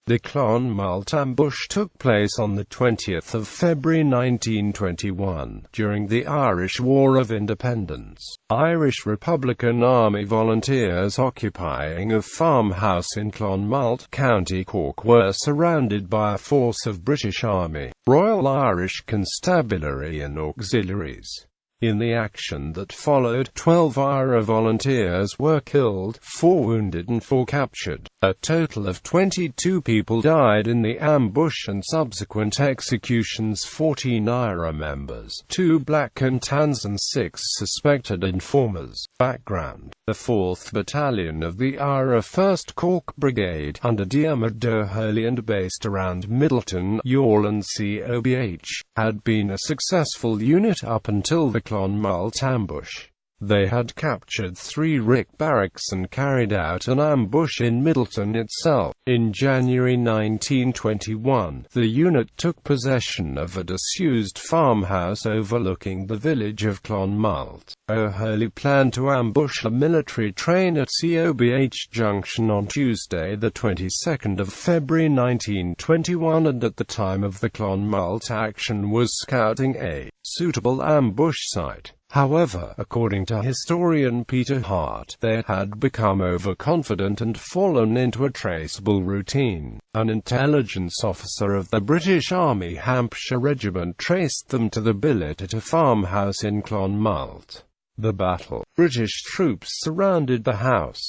The Clonmult ambush took place on the 20th of February 1921, during the Irish War of Independence. Irish Republican Army volunteers occupying a farmhouse in Clonmult, County Cork, were surrounded by a force of British Army, Royal Irish Constabulary and auxiliaries. In the action that followed, 12 IRA volunteers were killed, 4 wounded and 4 captured. A total of 22 people died in the ambush and subsequent executions. 14 IRA members, 2 black and tans and 6 suspected informers. Background: the 4th Battalion of the IRA 1st Cork Brigade, under Diarmaid O'Hurley and based around Middleton, Youghal and COBH, had been a successful unit up until the Clonmult ambush. They had captured 3 rick barracks and carried out an ambush in Middleton itself. In January 1921, the unit took possession of a disused farmhouse overlooking the village of Clonmult. O'Hurley planned to ambush a military train at COBH Junction on Tuesday, the 22nd of February 1921, and at the time of the Clonmult action was scouting a suitable ambush site. However, according to historian Peter Hart, they had become overconfident and fallen into a traceable routine. An intelligence officer of the British Army Hampshire Regiment traced them to the billet at a farmhouse in Clonmult. The battle. British troops surrounded the house.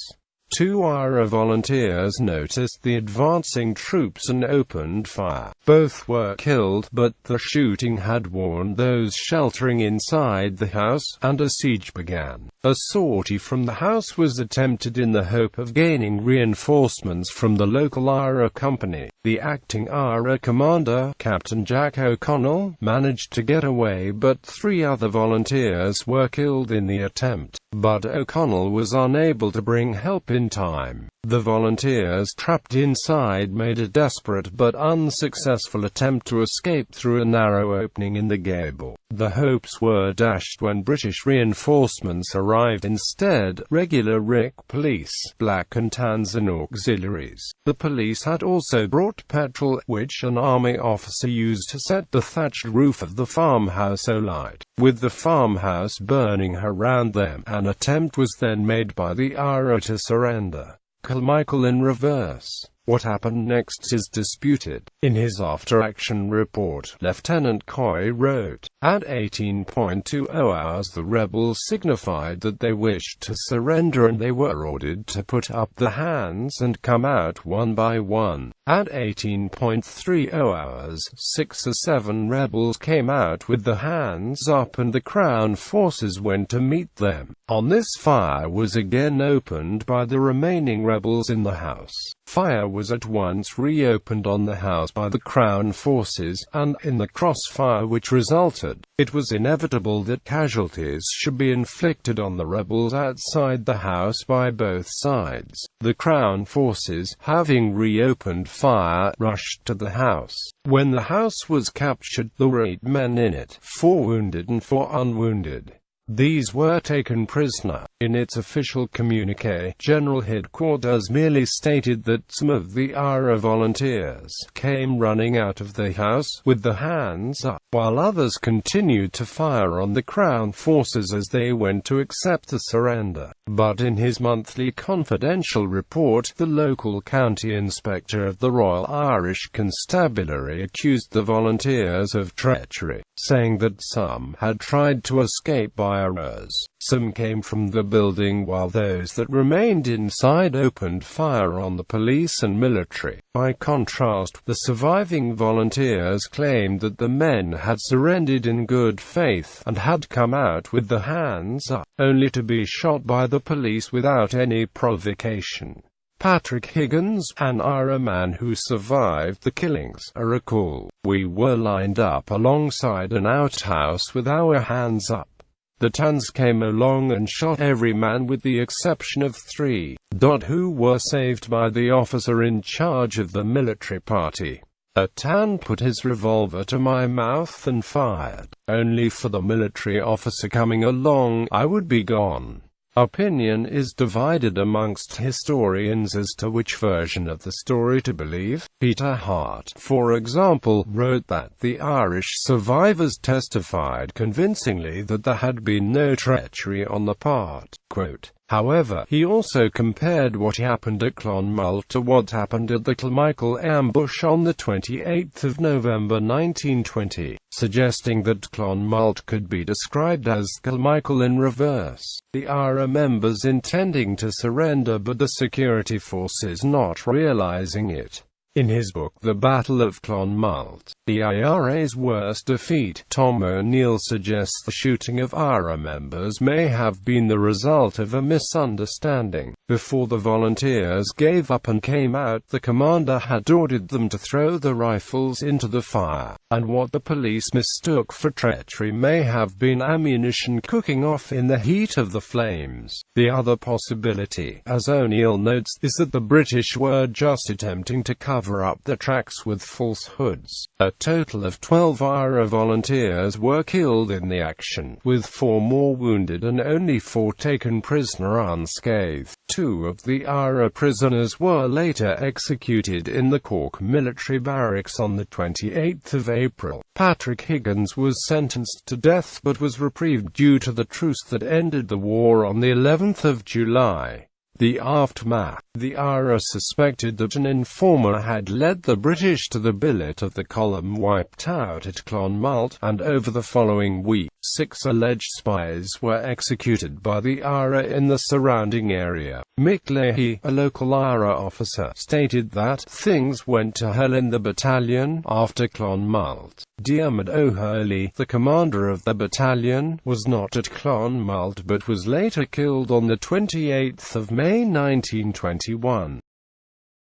2 IRA volunteers noticed the advancing troops and opened fire. Both were killed, but the shooting had warned those sheltering inside the house, and a siege began. A sortie from the house was attempted in the hope of gaining reinforcements from the local IRA company. The acting IRA commander, Captain Jack O'Connell, managed to get away, but 3 other volunteers were killed in the attempt. But O'Connell was unable to bring help in time. The volunteers trapped inside made a desperate but unsuccessful attempt to escape through a narrow opening in the gable. The hopes were dashed when British reinforcements arrived instead, regular Rick police, black and tans and auxiliaries. The police had also brought petrol, which an army officer used to set the thatched roof of the farmhouse alight. With the farmhouse burning around them, an attempt was then made by the IRA to surrender. Michael in reverse. What happened next is disputed. In his after-action report, Lieutenant Coy wrote, "At 18.20 hours the rebels signified that they wished to surrender and they were ordered to put up their hands and come out one by one. At 18.30 hours, 6 or 7 rebels came out with the hands up and the Crown forces went to meet them. On this fire was again opened by the remaining rebels in the house. Fire was at once reopened on the house by the Crown forces, and, in the crossfire which resulted, it was inevitable that casualties should be inflicted on the rebels outside the house by both sides. The Crown forces, having reopened fire, rushed to the house. When the house was captured, there were 8 men in it, 4 wounded and 4 unwounded. These were taken prisoner. In its official communiqué, General Headquarters merely stated that some of the IRA volunteers came running out of the house with the hands up, while others continued to fire on the Crown forces as they went to accept the surrender. But in his monthly confidential report, the local county inspector of the Royal Irish Constabulary accused the volunteers of treachery, saying that some had tried to escape by IRAs. Some came from the building while those that remained inside opened fire on the police and military. By contrast, the surviving volunteers claimed that the men had surrendered in good faith and had come out with the hands up, only to be shot by the police without any provocation. Patrick Higgins, an IRA man who survived the killings, recalled, "We were lined up alongside an outhouse with our hands up. The Tans came along and shot every man with the exception of 3, who were saved by the officer in charge of the military party. A Tan put his revolver to my mouth and fired. Only for the military officer coming along, I would be gone." Opinion is divided amongst historians as to which version of the story to believe. Peter Hart, for example, wrote that the Irish survivors testified convincingly that there had been no treachery on the part. Quote, however, he also compared what happened at Clonmult to what happened at the Clonmult ambush on the 28th of November 1920, suggesting that Clonmult could be described as Clonmult in reverse. The IRA members intending to surrender but the security forces not realizing it. In his book The Battle of Clonmult, The IRA's Worst Defeat, Tom O'Neill suggests the shooting of IRA members may have been the result of a misunderstanding. Before the volunteers gave up and came out, the commander had ordered them to throw the rifles into the fire, and what the police mistook for treachery may have been ammunition cooking off in the heat of the flames. The other possibility, as O'Neill notes, is that the British were just attempting to cover up the tracks with falsehoods. A total of 12 IRA volunteers were killed in the action, with 4 more wounded and only 4 taken prisoner unscathed. 2 of the IRA prisoners were later executed in the Cork military barracks on the 28th of April. Patrick Higgins was sentenced to death but was reprieved due to the truce that ended the war on the 11th of July. The aftermath. The IRA suspected that an informer had led the British to the billet of the column wiped out at Clonmult, and over the following week, 6 alleged spies were executed by the IRA in the surrounding area. Mick Leahy, a local IRA officer, stated that things went to hell in the battalion after Clonmult. Diarmid O'Hurley, the commander of the battalion, was not at Clonmult but was later killed on the 28th of May 1921.